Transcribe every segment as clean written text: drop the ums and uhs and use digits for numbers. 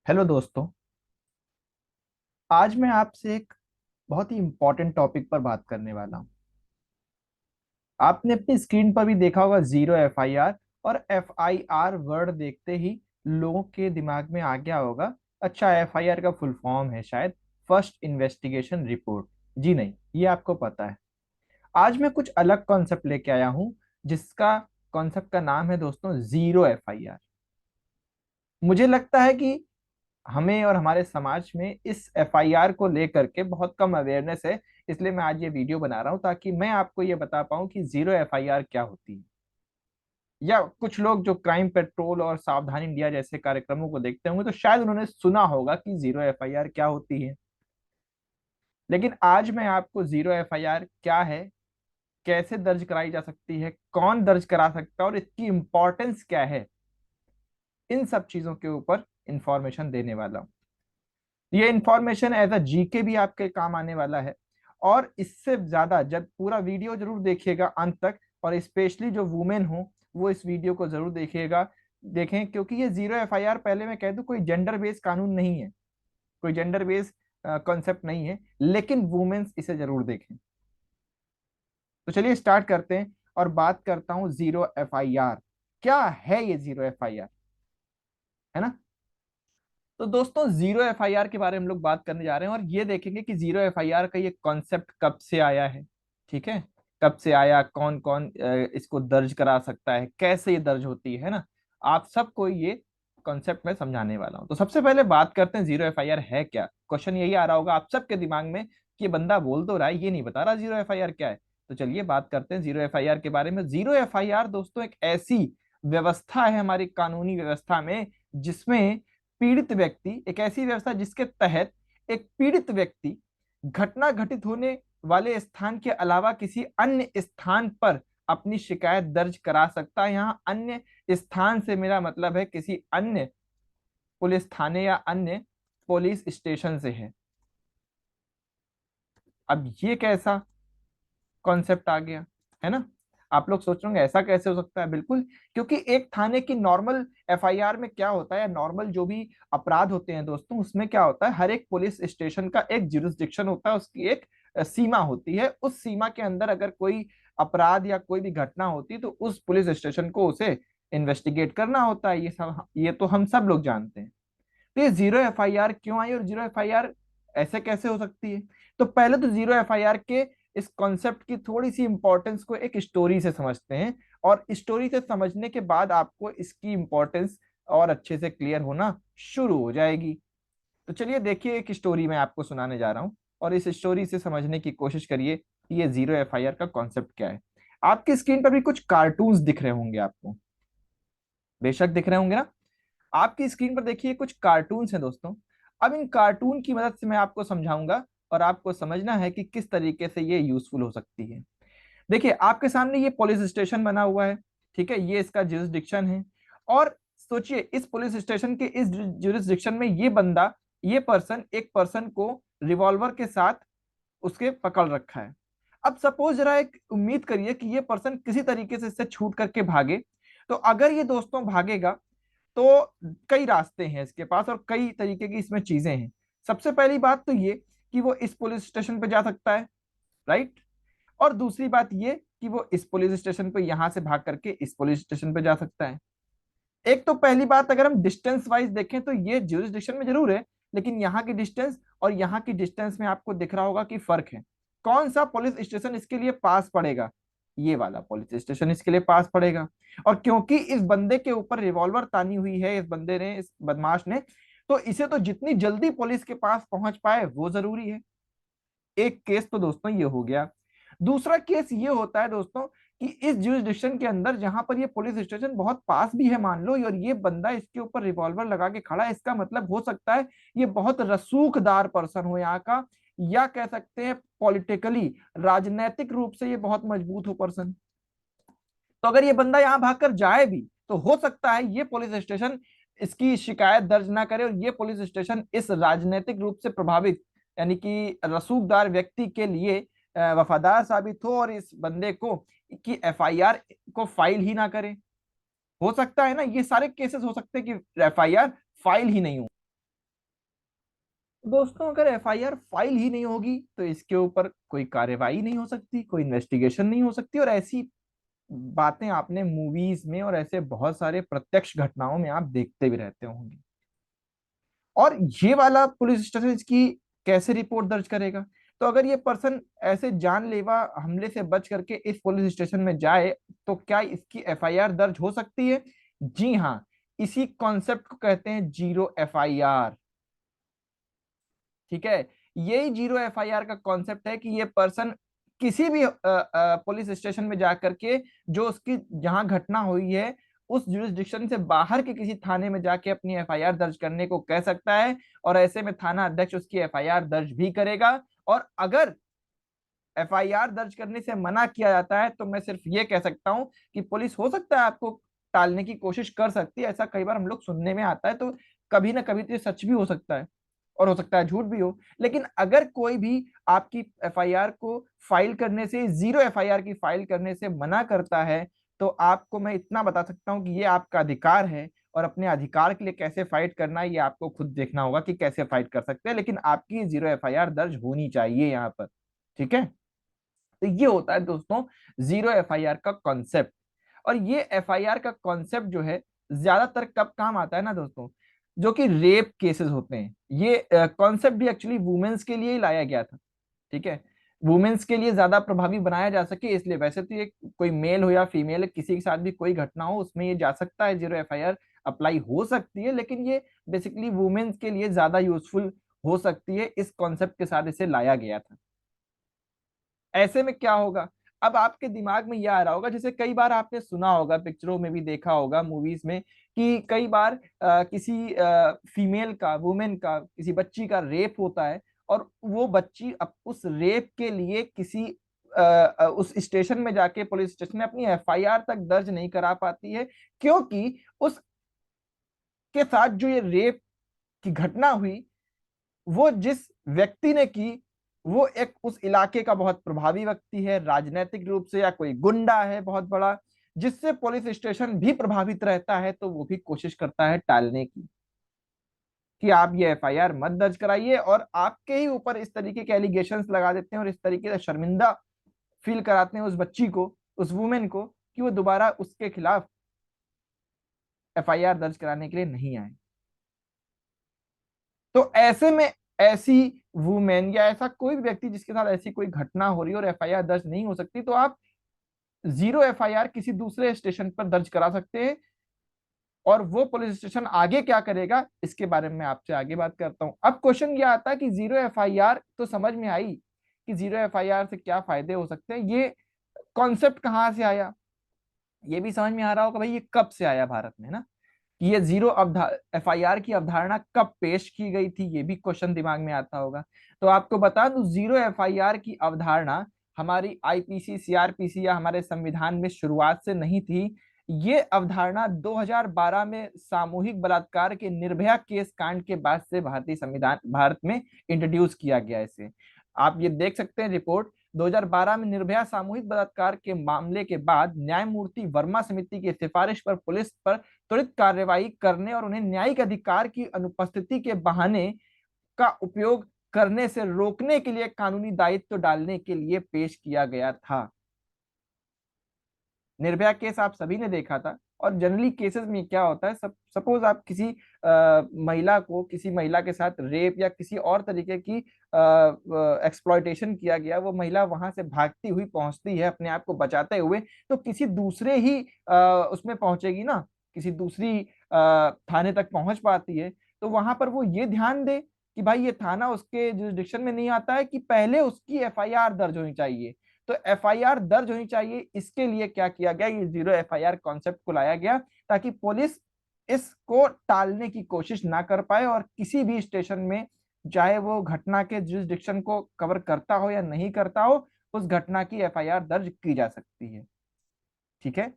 Hello दोस्तों। आज मैं आपसे एक बहुत ही इम्पोर्टेंट टॉपिक पर बात करने वाला हूँ। आपने अपनी स्क्रीन पर भी देखा होगा जीरो एफआईआर। और एफआईआर वर्ड देखते ही लोगों के दिमाग में आ गया होगा, अच्छा एफआईआर का फुल फॉर्म है शायद फर्स्ट इन्वेस्टिगेशन रिपोर्ट। जी नहीं, ये आपको पता है। आज मैं कुछ अलग कॉन्सेप्ट लेके आया हूँ, जिसका कॉन्सेप्ट का नाम है दोस्तों जीरो एफआईआर। मुझे लगता है कि हमें और हमारे समाज में इस एफआईआर को लेकर के बहुत कम अवेयरनेस है। इसलिए मैं आज ये वीडियो बना रहा हूं ताकि मैं आपको ये बता पाऊं कि जीरो एफआईआर क्या होती है। या कुछ लोग जो क्राइम पेट्रोल और सावधान इंडिया जैसे कार्यक्रमों को देखते होंगे तो शायद उन्होंने सुना होगा कि जीरो एफआईआर क्या होती है। लेकिन आज मैं आपको जीरो एफआईआर क्या है, कैसे दर्ज कराई जा सकती है, कौन दर्ज करा सकता है और इसकी इंपॉर्टेंस क्या है, इन सब चीजों के ऊपर इंफॉर्मेशन देने वाला हूं। ये इंफॉर्मेशन एज अ जीके भी आपके काम आने वाला है। और इससे ज्यादा जब पूरा वीडियो जरूर देखिएगा अंत तक, और स्पेशली जो वुमेन हो वो इस वीडियो को जरूर देखिएगा। देखें, क्योंकि ये जीरो एफआईआर, पहले मैं कह दूं, कोई जेंडर बेस्ड कानून नहीं है, कोई जेंडर बेस्ड कॉन्सेप्ट नहीं है, लेकिन वुमेन्स इसे जरूर देखें। तो चलिए स्टार्ट करते हैं और बात करता हूं जीरो एफआईआर क्या है। ये जीरो एफआईआर है ना। तो दोस्तों जीरो एफआईआर के बारे में हम लोग बात करने जा रहे हैं और ये देखेंगे कि जीरो एफआईआर का ये कॉन्सेप्ट कब से आया है। ठीक है, कब से आया, कौन कौन इसको दर्ज करा सकता है, कैसे ये दर्ज होती है ना। आप सबको ये कॉन्सेप्ट में समझाने वाला हूं। तो सबसे पहले बात करते हैं जीरो एफआईआर है क्या। क्वेश्चन यही आ रहा होगा आप सबके दिमाग में कि ये बंदा बोल तो रहा है, ये नहीं बता रहा जीरो एफआईआर क्या है। तो चलिए बात करते हैं जीरो एफआईआर के बारे में। जीरो एफआईआर दोस्तों एक ऐसी व्यवस्था है हमारी कानूनी व्यवस्था में, जिसमें पीड़ित व्यक्ति, एक ऐसी व्यवस्था जिसके तहत एक पीड़ित व्यक्ति घटना घटित होने वाले स्थान के अलावा किसी अन्य स्थान पर अपनी शिकायत दर्ज करा सकता है। यहाँ अन्य स्थान से मेरा मतलब है किसी अन्य पुलिस थाने या अन्य पुलिस स्टेशन से है। अब ये कैसा कॉन्सेप्ट आ गया, है ना। आप लोग सोच रहे होंगे ऐसा कैसे हो सकता है। बिल्कुल, क्योंकि एक थाने की नॉर्मल एफआईआर में क्या होता है, नॉर्मल जो भी अपराध होते हैं दोस्तों, उसमें क्या होता है, हर एक पुलिस स्टेशन का एक जुरिस्डिक्शन होता है, उसकी एक सीमा होती है। उस सीमा के अंदर अगर कोई अपराध या कोई भी घटना होती है तो उस पुलिस स्टेशन को उसे इन्वेस्टिगेट करना होता है। ये तो हम सब लोग जानते हैं। तो ये जीरो एफआईआर क्यों आई और जीरो एफआईआर ऐसे कैसे हो सकती है। तो पहले तो जीरो एफआईआर के इस कॉन्सेप्ट की थोड़ी सी इंपॉर्टेंस को एक स्टोरी से समझते हैं, और स्टोरी से समझने के बाद आपको इसकी इंपॉर्टेंस और अच्छे से क्लियर होना शुरू हो जाएगी। तो चलिए देखिए, एक स्टोरी मैं आपको सुनाने जा रहा हूं और इस स्टोरी से समझने की कोशिश करिए कि ये जीरो एफआईआर का कॉन्सेप्ट क्या है। आपकी स्क्रीन पर भी कुछ कार्टून्स दिख रहे होंगे आपको, बेशक दिख रहे होंगे ना। आपकी स्क्रीन पर देखिए कुछ कार्टून्स हैं दोस्तों। अब इन कार्टून की मदद से मैं आपको समझाऊंगा और आपको समझना है कि किस तरीके से ये यूजफुल हो सकती है। देखिए आपके सामने ये पुलिस स्टेशन बना हुआ है। ठीक है, ये इसका जुरिस्डिक्शन है। और सोचिए, इस पुलिस स्टेशन के इस जुरिस्डिक्शन में ये बंदा, ये पर्सन, एक पर्सन को रिवॉल्वर के साथ उसके पकड़ रखा है। अब सपोज जरा एक उम्मीद करिए कि ये पर्सन किसी तरीके से इससे छूट करके भागे। तो अगर ये दोस्तों भागेगा तो कई रास्ते हैं इसके पास और कई तरीके की इसमें चीजें हैं। सबसे पहली बात तो ये कि वो इस पुलिस स्टेशन पे जा सकता है, राइट। और दूसरी बात ये कि वो इस पुलिस स्टेशन पे यहां से भाग करके इस पुलिस स्टेशन पे जा सकता है। एक तो पहली बात, अगर हम डिस्टेंस वाइज देखें तो ये ज्यूरिसडिक्शन में जरूर है, लेकिन यहाँ की डिस्टेंस और यहाँ की डिस्टेंस में आपको दिख रहा होगा कि फर्क है। कौन सा पुलिस स्टेशन इसके लिए पास पड़ेगा, ये वाला पुलिस स्टेशन इसके लिए पास पड़ेगा। और क्योंकि इस बंदे के ऊपर रिवॉल्वर तानी हुई है, इस बंदे ने, इस बदमाश ने, तो इसे तो जितनी जल्दी पुलिस के पास पहुंच पाए वो जरूरी है। एक केस तो दोस्तों ये हो गया। दूसरा केस ये होता है दोस्तों कि इस जुरिस्डिक्शन के अंदर जहां पर ये पुलिस स्टेशन बहुत पास भी है मान लो, और ये बंदा इसके ऊपर रिवॉल्वर लगा के खड़ा है, इसका मतलब हो सकता है ये बहुत रसूखदार पर्सन हो यहाँ का, या कह सकते हैं पॉलिटिकली, राजनैतिक रूप से ये बहुत मजबूत हो पर्सन। तो अगर ये बंदा यहाँ भागकर जाए भी तो हो सकता है ये पुलिस स्टेशन इसकी शिकायत दर्ज ना करे और ये पुलिस स्टेशन इस राजनीतिक रूप से प्रभावित, यानी कि रसूखदार व्यक्ति के लिए वफादार साबित हो और इस बंदे को की एफआईआर को फाइल ही ना करे। हो सकता है ना, ये सारे केसेस हो सकते हैं कि एफआईआर फाइल ही नहीं हो। दोस्तों अगर एफआईआर फाइल ही नहीं होगी तो इसके ऊपर कोई कार्रवाई नहीं हो सकती, कोई इन्वेस्टिगेशन नहीं हो सकती, और ऐसी बातें आपने मूवीज में और ऐसे बहुत सारे प्रत्यक्ष घटनाओं में आप देखते भी रहते होंगे। और ये वाला पुलिस स्टेशन इसकी कैसे रिपोर्ट दर्ज करेगा? तो अगर ये पर्सन ऐसे जानलेवा हमले से बच करके इस पुलिस स्टेशन में जाए, तो क्या इसकी एफआईआर दर्ज हो सकती है? जी हाँ, इसी कॉन्सेप्ट को कहते हैं जीरो एफआईआर। ठीक है, यही जीरो एफआईआर का कॉन्सेप्ट है कि ये पर्सन किसी भी पुलिस स्टेशन में जाकर के, जो उसकी जहां घटना हुई है उस जुरिस्डिक्शन से बाहर के किसी थाने में जाके अपनी एफआईआर दर्ज करने को कह सकता है, और ऐसे में थाना अध्यक्ष उसकी एफआईआर दर्ज भी करेगा। और अगर एफआईआर दर्ज करने से मना किया जाता है तो मैं सिर्फ ये कह सकता हूं कि पुलिस हो सकता है आपको टालने की कोशिश कर सकती है, ऐसा कई बार हम लोग सुनने में आता है, तो कभी ना कभी तो ये सच भी हो सकता है और हो सकता है झूठ भी हो। लेकिन अगर कोई भी आपकी एफआईआर को फाइल करने से, जीरो एफआईआर की फाइल करने से मना करता है, तो आपको मैं इतना बता सकता हूं कि ये आपका अधिकार है, और अपने अधिकार के लिए कैसे फाइट करना है ये आपको खुद देखना होगा कि कैसे फाइट कर सकते हैं, लेकिन आपकी जीरो एफआईआर दर्ज होनी चाहिए यहाँ पर। ठीक है, तो ये होता है दोस्तों जीरो एफआईआर का कॉन्सेप्ट। और ये एफआईआर का कॉन्सेप्ट जो है ज्यादातर कब काम आता है ना दोस्तों, जो कि रेप केसेस होते हैं। ये कॉन्सेप्ट भी एक्चुअली वुमेन्स के लिए ही लाया गया था। ठीक है, वुमेन्स के लिए ज्यादा प्रभावी बनाया जा सके इसलिए। वैसे तो ये कोई मेल हो या फीमेल, किसी के साथ भी कोई घटना हो उसमें ये जा सकता है, जीरो एफआईआर अप्लाई हो सकती है, लेकिन ये बेसिकली वुमेन्स के लिए ज्यादा यूजफुल हो सकती है, इस कॉन्सेप्ट के साथ इसे लाया गया था। ऐसे में क्या होगा, अब आपके दिमाग में यह आ रहा होगा, जैसे कई बार आपने सुना होगा, पिक्चरों में भी देखा होगा, मूवीज में, कि कई बार किसी फीमेल का, वुमेन का, किसी बच्ची का रेप होता है, और वो बच्ची उस रेप के लिए किसी उस स्टेशन में जाके, पुलिस स्टेशन में अपनी एफआईआर तक दर्ज नहीं करा पाती है, क्योंकि उसके साथ जो ये रेप की घटना हुई, वो जिस व्यक्ति ने की, वो एक उस इलाके का बहुत प्रभावी व्यक्ति है राजनीतिक रूप से, या कोई गुंडा है बहुत बड़ा, जिससे पुलिस स्टेशन भी प्रभावित रहता है, तो वो भी कोशिश करता है टालने की, कि आप ये एफआईआर मत दर्ज कराइए, और आपके ही ऊपर इस तरीके के एलिगेशंस लगा देते हैं और इस तरीके से शर्मिंदा फील कराते हैं उस बच्ची को, उस वुमेन को, कि वो दोबारा उसके खिलाफ एफआईआर दर्ज कराने के लिए नहीं आए। तो ऐसे में ऐसी वुमेन या ऐसा कोई भी व्यक्ति जिसके साथ ऐसी कोई घटना हो रही है और एफआईआर दर्ज नहीं हो सकती, तो आप जीरो एफआईआर किसी दूसरे स्टेशन पर दर्ज करा सकते हैं। और वो पुलिस स्टेशन आगे क्या करेगा इसके बारे में आपसे आगे बात करता हूं। अब क्वेश्चन ये आता है कि जीरो एफआईआर तो समझ में आई, कि जीरो एफआईआर से क्या फायदे हो सकते हैं, ये कॉन्सेप्ट कहाँ से आया, ये भी समझ में आ रहा होगा भाई, ये कब से आया भारत में ना, कि ये जीरो एफआईआर की अवधारणा कब पेश की गई थी, ये भी क्वेश्चन दिमाग में आता होगा। तो आपको बता दूं, जीरो एफआईआर की अवधारणा हमारी आईपीसी, सीआरपीसी या हमारे संविधान में शुरुआत से नहीं थी। ये अवधारणा 2012 में सामूहिक बलात्कार के निर्भया केस कांड के बाद से भारतीय संविधान, भारत में इंट्रोड्यूस किया गया इसे। आप ये देख सकते हैं रिपोर्ट, 2012 में निर्भया सामूहिक बलात्कार के मामले के बाद न्यायमूर्ति वर्मा समिति की सिफारिश पर पुलिस पर त्वरित कार्रवाई करने और उन्हें न्यायिक अधिकार की अनुपस्थिति के बहाने का उपयोग करने से रोकने के लिए कानूनी दायित्व डालने के लिए पेश किया गया था। निर्भया केस आप सभी ने देखा था। और जनरली केसेस में क्या होता है, सब सपोज आप किसी महिला को, किसी महिला के साथ रेप या किसी और तरीके की एक्सप्लॉयटेशन किया गया, वो महिला वहां से भागती हुई पहुंचती है अपने आप को बचाते हुए, तो किसी दूसरे ही उसमें पहुंचेगी ना, किसी दूसरी थाने तक पहुंच पाती है, तो वहां पर वो ये ध्यान दे कि भाई ये थाना उसके जुरिस्डिक्शन में नहीं आता है, कि पहले उसकी एफआईआर दर्ज होनी चाहिए। तो एफआईआर दर्ज होनी चाहिए, इसके लिए क्या किया गया, ये जीरो एफआईआर कॉन्सेप्ट को लाया गया, ताकि पुलिस इसको टालने की कोशिश ना कर पाए, और किसी भी स्टेशन में, चाहे वो घटना के जुरिस्डिक्शन को कवर करता हो या नहीं करता हो, उस घटना की एफआईआर दर्ज की जा सकती है। ठीक है,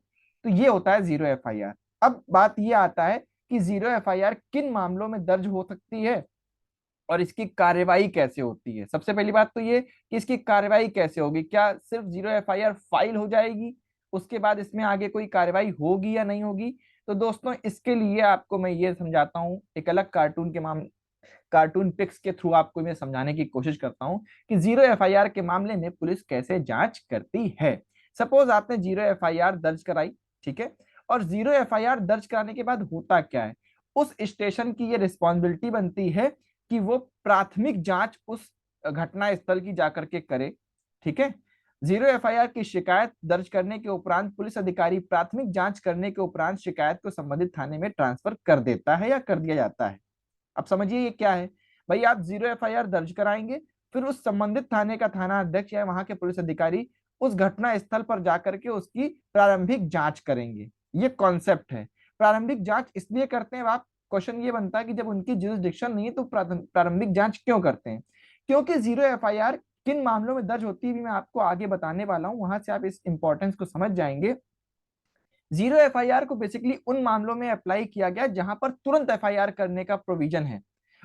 तो ये होता है जीरो एफआईआर। अब बात ये आता है कि जीरो एफआईआर किन मामलों में दर्ज हो सकती है और इसकी कार्यवाही कैसे होती है। सबसे पहली बात तो ये कि इसकी कार्यवाही कैसे होगी, क्या सिर्फ जीरो एफआईआर फाइल हो जाएगी, उसके बाद इसमें आगे कोई कार्यवाही होगी या नहीं होगी? तो दोस्तों इसके लिए आपको मैं ये समझाता हूँ एक अलग कार्टून पिक्स के थ्रू आपको मैं समझाने की कोशिश करता हूं कि जीरो एफआईआर के मामले में पुलिस कैसे जांच करती है। सपोज आपने जीरो एफआईआर दर्ज कराई, ठीक है, और जीरो एफआईआर दर्ज कराने के बाद होता क्या है, उस स्टेशन की ये रिस्पॉन्सिबिलिटी बनती है कि वो प्राथमिक जांच उस घटना स्थल की जाकर के करे, ठीक है। जीरो एफआईआर की शिकायत दर्ज करने के उपरांत पुलिस अधिकारी प्राथमिक जांच करने के उपरांत शिकायत को संबंधित थाने में ट्रांसफर कर देता है या कर दिया जाता है। अब समझिए ये क्या है भाई, आप जीरो एफआईआर दर्ज कराएंगे, फिर उस संबंधित थाने का थाना अध्यक्ष या वहां के पुलिस अधिकारी उस घटना स्थल पर जाकर के उसकी प्रारंभिक जांच करेंगे। ये कॉन्सेप्ट है। प्रारंभिक जांच इसलिए करते हैं, आप क्वेश्चन ये बनता है कि जब उनकी जुरिसडिक्शन नहीं है तो प्रारंभिक जांच क्यों करते हैं, क्योंकि जीरो एफआईआर किन मामलों में दर्ज होती है भी मैं आपको आगे बताने वाला हूं, वहां से आप इस इंपॉर्टेंस को समझ जाएंगे। जीरो एफआईआर को बेसिकली उन मामलों में अप्लाई किया गया जहां पर तुरंत एफआईआर करने का प्रोविजन है,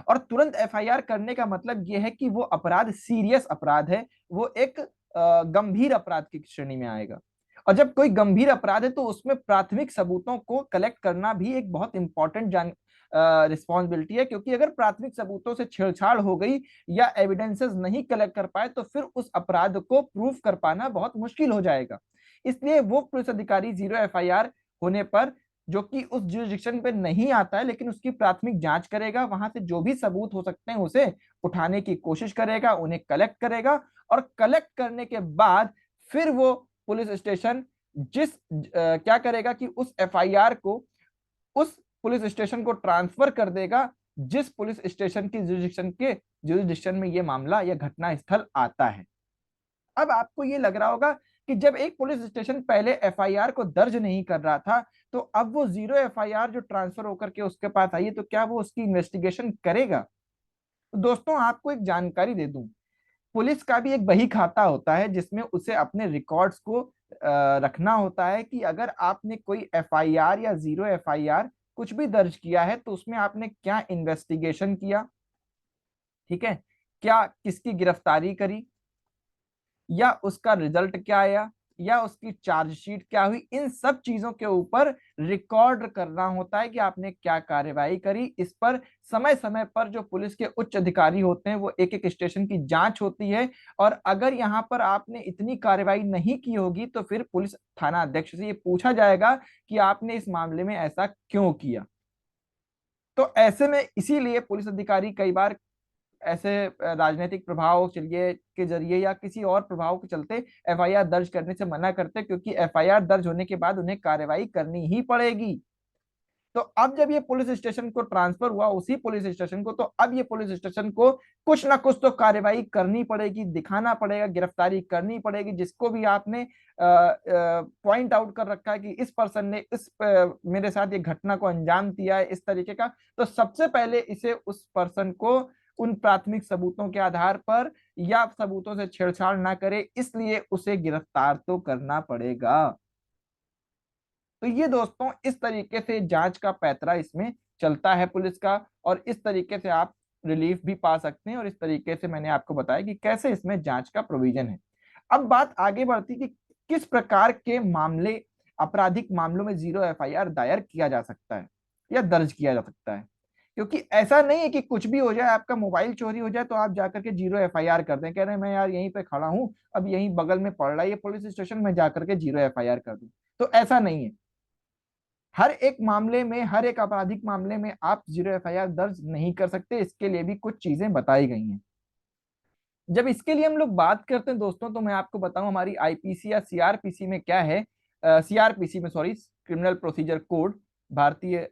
और तुरंत एफआईआर करने का मतलब यह है कि वो अपराध सीरियस अपराध है, वो एक गंभीर अपराध की श्रेणी में आएगा। और जब कोई गंभीर अपराध है तो उसमें प्राथमिक सबूतों को कलेक्ट करना भी एक बहुत इंपॉर्टेंट रिस्पॉन्सिबिलिटी है, क्योंकि अगर प्राथमिक सबूतों से छेड़छाड़ हो गई या एविडेंसेस नहीं कलेक्ट कर पाए तो फिर उस अपराध को प्रूफ कर पाना बहुत मुश्किल हो जाएगा। इसलिए वो पुलिस अधिकारी जीरो एफआईआर होने पर, जो कि उस जुरिसडिक्शन पे नहीं आता है लेकिन उसकी प्राथमिक जांच करेगा, वहां से जो भी सबूत हो सकते हैं उसे उठाने की कोशिश करेगा, उन्हें कलेक्ट करेगा, और कलेक्ट करने के बाद फिर वो पुलिस स्टेशन क्या करेगा कि उस एफआईआर को उस पुलिस स्टेशन को ट्रांसफर कर देगा जिस पुलिस स्टेशन की जुरिसडिक्शन में ये मामला या घटना स्थल आता है। अब आपको ये लग रहा होगा कि जब एक पुलिस स्टेशन पहले एफआईआर को दर्ज नहीं कर रहा था, तो अब वो जीरो एफआईआर जो ट्रांसफर होकर के उसके पास आई है, तो क्या वो उसकी इन्वेस्टिगेशन करेगा? तो दोस्तों आपको एक जानकारी दे दूं, पुलिस का भी एक बही खाता होता है जिसमें उसे अपने रिकॉर्ड्स को रखना होता है कि अगर आपने कोई एफआईआर या जीरो एफआईआर कुछ भी दर्ज किया है तो उसमें आपने क्या इन्वेस्टिगेशन किया, ठीक है, क्या किसकी गिरफ्तारी करी, या उसका रिजल्ट क्या आया, या उसकी चार्जशीट क्या हुई, इन सब चीजों के ऊपर रिकॉर्ड करना होता है कि आपने क्या कार्यवाही करी। इस पर समय समय पर जो पुलिस के उच्च अधिकारी होते हैं वो एक एक स्टेशन की जांच होती है, और अगर यहाँ पर आपने इतनी कार्यवाही नहीं की होगी तो फिर पुलिस थाना अध्यक्ष से ये पूछा जाएगा कि आपने इस मामले में ऐसा क्यों किया। तो ऐसे में इसीलिए पुलिस अधिकारी कई बार ऐसे राजनीतिक प्रभाव चलिए के जरिए या किसी और प्रभाव के चलते एफआईआर दर्ज करने से मना करते, क्योंकि एफआईआर दर्ज होने के बाद उन्हें कार्रवाई करनी ही पड़ेगी। तो अब जब ये पुलिस स्टेशन को ट्रांसफर हुआ उसी पुलिस स्टेशन को, तो अब ये पुलिस स्टेशन को कुछ ना कुछ तो कार्रवाई करनी पड़ेगी, दिखाना पड़ेगा, गिरफ्तारी करनी पड़ेगी, जिसको भी आपने पॉइंट आउट कर रखा है कि इस पर्सन ने मेरे साथ ये घटना को अंजाम दिया है इस तरीके का, तो सबसे पहले इसे उस पर्सन को उन प्राथमिक सबूतों के आधार पर या सबूतों से छेड़छाड़ ना करे इसलिए उसे गिरफ्तार तो करना पड़ेगा। तो ये दोस्तों इस तरीके से जांच का पैतरा इसमें चलता है पुलिस का, और इस तरीके से आप रिलीफ भी पा सकते हैं, और इस तरीके से मैंने आपको बताया कि कैसे इसमें जांच का प्रोविजन है। अब बात आगे बढ़ती कि किस प्रकार के मामले, आपराधिक मामलों में जीरो एफआईआर दायर किया जा सकता है या दर्ज किया जा सकता है, क्योंकि ऐसा नहीं है कि कुछ भी हो जाए, आपका मोबाइल चोरी हो जाए तो आप जाकर के जीरो एफआईआर कर दें, कह रहे हैं मैं यार यहीं पे खड़ा हूं, अब यहीं बगल में पड़ रहा है ये पुलिस स्टेशन में जाकर के जीरो एफआईआर कर दूं। तो ऐसा नहीं है, हर एक मामले में, हर एक आपराधिक मामले में आप जीरो एफआईआर दर्ज नहीं कर सकते, इसके लिए भी कुछ चीजें बताई गई हैं। जब इसके लिए हम लोग बात करते हैं दोस्तों, तो मैं आपको बताऊं हमारी आईपीसी या सीआरपीसी में क्या है, सीआरपीसी में सॉरी, क्रिमिनल प्रोसीजर कोड, भारतीय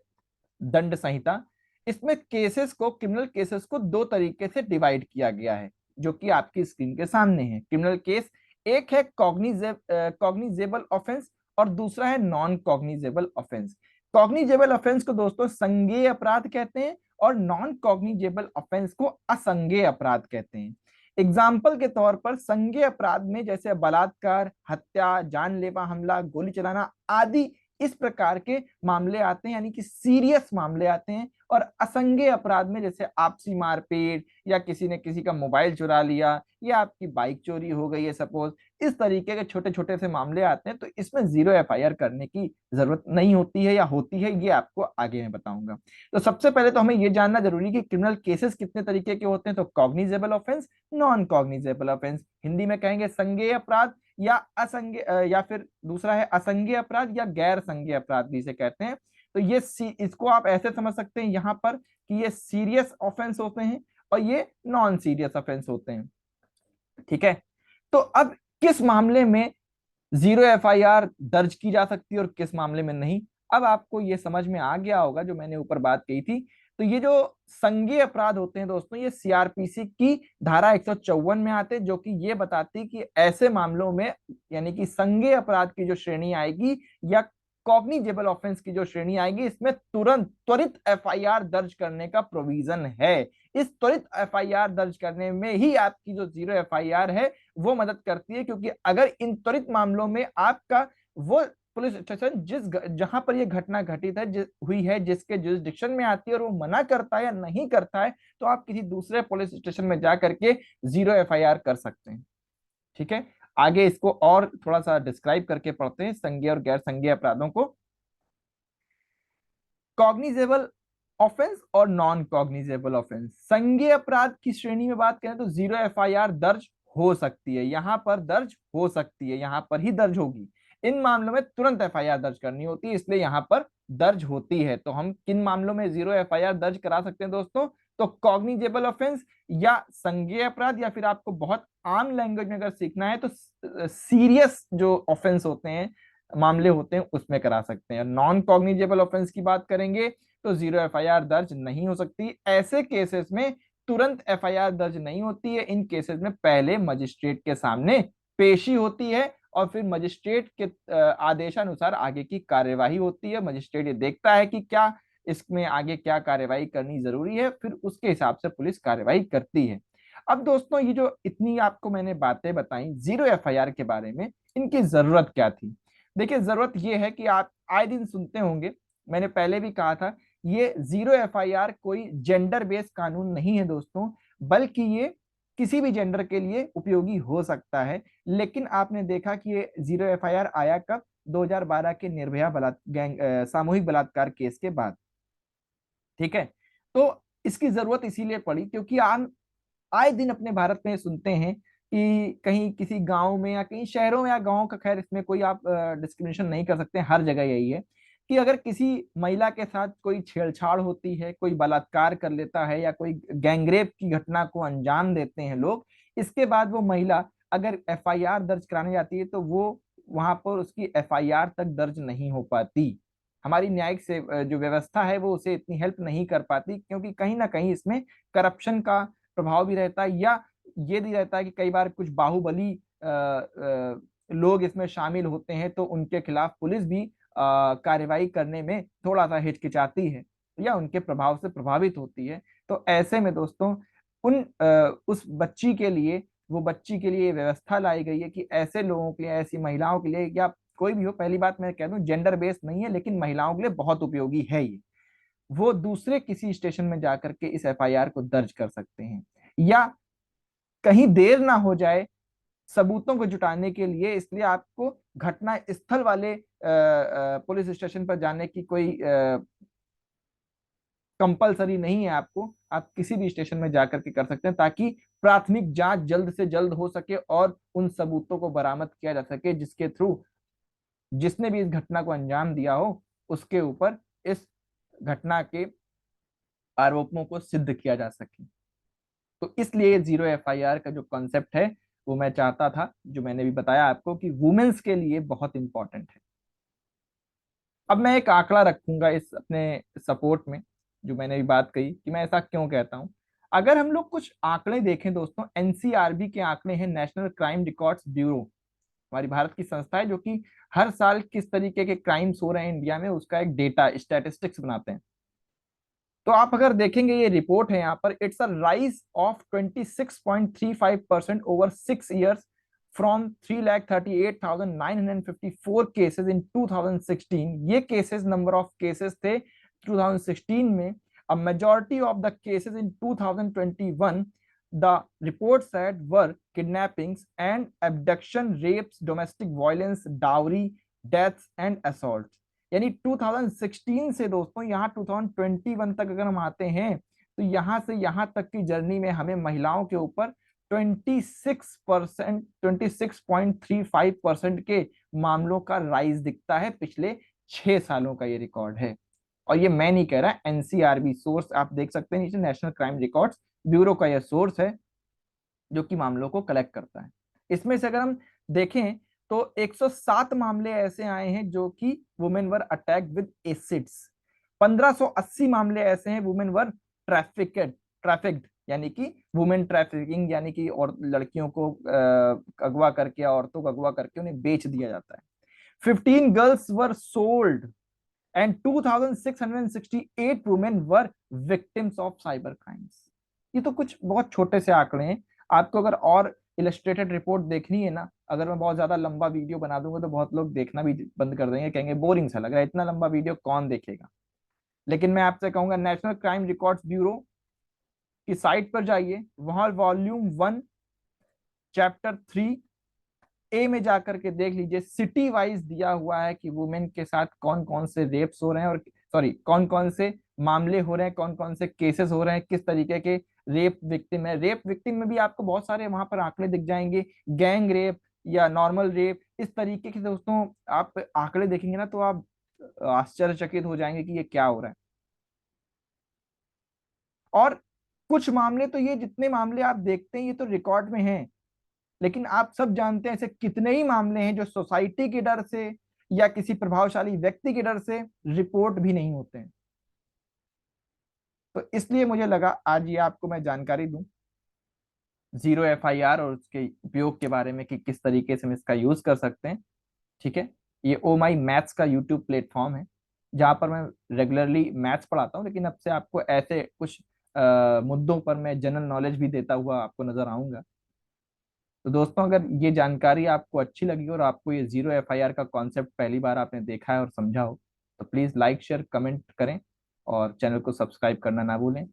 दंड संहिता, इसमें केसेस को, क्रिमिनल केसेस को दो तरीके से डिवाइड किया गया है जो कि आपकी स्क्रीन के सामने है। क्रिमिनल केस, एक है कॉग्निजेबल ऑफेंस और दूसरा है non cognizable offence. Cognizable offence को दोस्तों संज्ञेय अपराध कहते हैं और नॉन कॉग्निजेबल ऑफेंस को असंज्ञेय अपराध कहते हैं। एग्जाम्पल के तौर पर संज्ञेय अपराध में जैसे बलात्कार, हत्या, जानलेवा हमला, गोली चलाना आदि इस प्रकार के मामले आते हैं, यानी कि सीरियस मामले आते हैं। और असंज्ञेय अपराध में जैसे आपसी मारपीट, या किसी ने किसी का मोबाइल चुरा लिया, या आपकी बाइक चोरी हो गई है सपोज, इस तरीके के छोटे छोटे से मामले आते हैं, तो इसमें जीरो एफआईआर करने की जरूरत नहीं होती है, या होती है ये आपको आगे मैं बताऊंगा। तो सबसे पहले तो हमें ये जानना जरूरी है कि क्रिमिनल केसेस कितने तरीके के होते हैं। तो cognizable offence, non cognizable offence, Hindi में कहेंगे संज्ञेय अपराध या असंज्ञेय, या फिर दूसरा है असंज्ञेय अपराध या गैर संज्ञेय अपराध भी इसे कहते हैं। तो ये इसको आप ऐसे समझ सकते हैं यहाँ पर कि ये सीरियस ऑफेंस होते हैं और ये नॉन सीरियस ऑफेंस होते हैं। ठीक है, तो अब किस मामले में जीरो एफआईआर दर्ज की जा सकती है और किस मामले में नहीं, अब आपको ये समझ में आ गया होगा जो मैंने ऊपर बात कही थी। तो ये जो संज्ञेय अपराध होते हैं दोस्तों, ये सीआरपीसी की धारा 154 में आते हैं, जो कि ये बताती कि ऐसे मामलों में, यानी कि संज्ञेय अपराध की जो श्रेणी आएगी या कॉग्निजेबल ऑफेंस की जो श्रेणी आएगी, इसमें तुरंत त्वरित एफआईआर दर्ज करने का प्रोविजन है। इस त्वरित एफआईआर दर्ज करने में ही आपकी जो जीरो एफआईआर है वो मदद करती है, क्योंकि अगर इन त्वरित मामलों में आपका वो पुलिस स्टेशन जहां पर ये घटना घटित है हुई है, जिसके जुरिस्डिक्शन में आती है, और वो मना करता है या नहीं करता है, तो आप किसी दूसरे पुलिस स्टेशन में जाकर के जीरो एफआईआर कर सकते हैं। ठीक है, आगे इसको और थोड़ा सा डिस्क्राइब करके पढ़ते हैं संज्ञेय और गैर संज्ञेय अपराधों को। कॉग्निजेबल ऑफेंस और नॉन कॉग्निजेबल ऑफेंस, संज्ञेय अपराध की श्रेणी में बात करें तो जीरो एफआईआर दर्ज हो सकती है, यहां पर दर्ज हो सकती है, यहां पर ही दर्ज होगी। इन मामलों में तुरंत एफआईआर दर्ज करनी होती है, इसलिए यहां पर दर्ज होती है। तो हम किन मामलों में जीरो एफआईआर दर्ज करा सकते हैं दोस्तों? तो कॉग्निजेबल ऑफेंस या संज्ञेय अपराध, या फिर आपको बहुत आम लैंग्वेज में अगर सीखना है तो सीरियस जो ऑफेंस होते हैं, मामले होते हैं, उसमें करा सकते हैं। नॉन कॉग्निजेबल ऑफेंस की बात करेंगे तो जीरो एफआईआर दर्ज नहीं हो सकती। ऐसे केसेस में तुरंत एफआईआर दर्ज नहीं होती है। इन केसेस में पहले मजिस्ट्रेट के सामने पेशी होती है और फिर मजिस्ट्रेट के आदेशानुसार आगे की कार्यवाही होती है। मजिस्ट्रेट ये देखता है कि क्या इसमें आगे क्या कार्यवाही करनी जरूरी है, फिर उसके हिसाब से पुलिस कार्यवाही करती है। अब दोस्तों, ये जो इतनी आपको मैंने बातें बताई जीरो एफआईआर के बारे में, इनकी जरूरत क्या थी? देखिए, जरूरत यह है कि आप आए दिन सुनते होंगे, मैंने पहले भी कहा था, ये जीरो एफआईआर कोई जेंडर बेस्ड कानून नहीं है दोस्तों, बल्कि ये किसी भी जेंडर के लिए उपयोगी हो सकता है। लेकिन आपने देखा कि ये जीरो एफआईआर आया कब? 2012 के निर्भया सामूहिक बलात्कार केस के बाद। ठीक है, तो इसकी जरूरत इसीलिए पड़ी क्योंकि आए दिन अपने भारत में सुनते हैं कि कहीं किसी गांव में या कहीं शहरों में या गांव का, खैर इसमें कोई आप डिस्क्रिमिनेशन नहीं कर सकते, हर जगह यही है कि अगर किसी महिला के साथ कोई छेड़छाड़ होती है, कोई बलात्कार कर लेता है या कोई गैंगरेप की घटना को अंजाम देते हैं लोग, इसके बाद वो महिला अगर एफआईआर दर्ज कराने जाती है तो वो वहां पर उसकी एफआईआर तक दर्ज नहीं हो पाती। हमारी न्यायिक से जो व्यवस्था है वो उसे इतनी हेल्प नहीं कर पाती, क्योंकि कहीं ना कहीं इसमें करप्शन का प्रभाव भी रहता है, या ये भी रहता है कि कई बार कुछ बाहुबली लोग इसमें शामिल होते हैं, तो उनके खिलाफ पुलिस भी कार्रवाई करने में थोड़ा सा हिचकिचाती है या उनके प्रभाव से प्रभावित होती है। तो ऐसे में दोस्तों, उस बच्ची के लिए, वो बच्ची के लिए व्यवस्था लाई गई है कि ऐसे लोगों के लिए, ऐसी महिलाओं के लिए, या कोई भी हो, पहली बात मैं कह दूं जेंडर बेस्ड नहीं है, लेकिन महिलाओं के लिए बहुत उपयोगी है ये, वो दूसरे किसी स्टेशन में जाकर के इस एफआईआर को दर्ज कर सकते हैं, या कहीं देर ना हो जाए सबूतों को जुटाने के लिए, इसलिए आपको घटना स्थल वाले पुलिस स्टेशन पर जाने की कोई कंपलसरी नहीं है आपको, आप किसी भी स्टेशन में जाकर के कर सकते हैं, ताकि प्राथमिक जांच जल्द से जल्द हो सके और उन सबूतों को बरामद किया जा सके, जिसके थ्रू जिसने भी इस घटना को अंजाम दिया हो उसके ऊपर इस घटना के आरोपों को सिद्ध किया जा सके। तो इसलिए जीरो एफआईआर का जो कॉन्सेप्ट है वो मैं चाहता था, जो मैंने भी बताया आपको, कि वुमेन्स के लिए बहुत इंपॉर्टेंट है। अब मैं एक आंकड़ा रखूंगा इस अपने सपोर्ट में, जो मैंने भी बात कही कि मैं ऐसा क्यों कहता हूं। अगर हम लोग कुछ आंकड़े देखें दोस्तों, एनसीआरबी के आंकड़े हैं, नेशनल क्राइम रिकॉर्ड्स ब्यूरो, हमारी भारत की संस्था है जो कि हर साल किस तरीके के क्राइम्स हो रहे हैं इंडिया में उसका एक डेटा स्टैटिस्टिक्स बनाते हैं। तो आप अगर देखेंगे, ये रिपोर्ट है यहाँ पर, it's a rise of 26.35% over 6 years from 3,38,954 cases in 2016। ये केसेस, नंबर ऑफ केसेस थे 2016 में। A majority of the cases in 2021 The reports said were kidnappings and abduction, rapes, domestic violence, dowry, deaths and assault। यानी 2016 से दोस्तों यहाँ 2021 तक अगर हम आते हैं तो यहाँ से यहाँ तक की जर्नी में हमें महिलाओं के ऊपर 26%, 26.35% के मामलों का राइज दिखता है। पिछले 6 सालों का ये रिकॉर्ड है। और ये मैं नहीं कह रहा, एनसीआरबी सोर्स आप देख सकते हैं नीचे, नेशनल क्राइम रिकॉर्ड्स ब्यूरो का यह सोर्स है जो कि मामलों को कलेक्ट करता है। इसमें से अगर हम देखें तो 107 मामले ऐसे आए हैं जो कि women were attack with acids. 1580 मामले ऐसे हैं वुमेन वर ट्रैफिक्ड, यानी कि वुमेन ट्रैफिकिंग, यानी कि और लड़कियों को अगवा करके, औरतों को अगवा करके उन्हें बेच दिया जाता है। 15 girls were sold and 2668 women were victims of cyber crimes. ये तो कुछ बहुत छोटे से आंकड़े हैं। आपको अगर और इलस्ट्रेटेड रिपोर्ट देखनी है ना, अगर मैं बहुत ज्यादा लंबा वीडियो बना दूंगा तो बहुत लोग देखना भी बंद कर देंगे, कहेंगे बोरिंग सा लग रहा है, इतना लंबा वीडियो कौन देखेगा। लेकिन मैं आपसे कहूंगा नेशनल क्राइम रिकॉर्ड्स ब्यूरो की साइट पर जाइए, वहां वॉल्यूम 1 चैप्टर 3 ए में जाकर के देख लीजिए, सिटी वाइज दिया हुआ है कि वुमेन के साथ कौन कौन से रेप्स हो रहे हैं, और सॉरी कौन कौन से मामले हो रहे हैं, कौन कौन से केसेस हो रहे हैं, किस तरीके के रेप विक्टिम है। रेप विक्टिम में भी आपको बहुत सारे वहां पर आंकड़े दिख जाएंगे, गैंग रेप या नॉर्मल रेप, इस तरीके के दोस्तों आप आंकड़े देखेंगे ना तो आप आश्चर्यचकित हो जाएंगे कि ये क्या हो रहा है। और कुछ मामले तो, ये जितने मामले आप देखते हैं ये तो रिकॉर्ड में हैं, लेकिन आप सब जानते हैं ऐसे कितने ही मामले हैं जो सोसाइटी के डर से या किसी प्रभावशाली व्यक्ति के डर से रिपोर्ट भी नहीं होते हैं। तो इसलिए मुझे लगा आज ये आपको मैं जानकारी दूं जीरो एफआईआर और उसके उपयोग के बारे में कि किस तरीके से हम इसका यूज कर सकते हैं। ठीक है, ये ओ माई मैथ्स का यूट्यूब प्लेटफॉर्म है जहां पर मैं रेगुलरली मैथ्स पढ़ाता हूँ, लेकिन अब से आपको ऐसे कुछ मुद्दों पर मैं जनरल नॉलेज भी देता हुआ आपको नजर आऊंगा। तो दोस्तों अगर ये जानकारी आपको अच्छी लगी और आपको ये जीरो एफआईआर का कॉन्सेप्ट पहली बार आपने देखा है और समझा हो, तो प्लीज़ लाइक शेयर कमेंट करें और चैनल को सब्सक्राइब करना ना भूलें।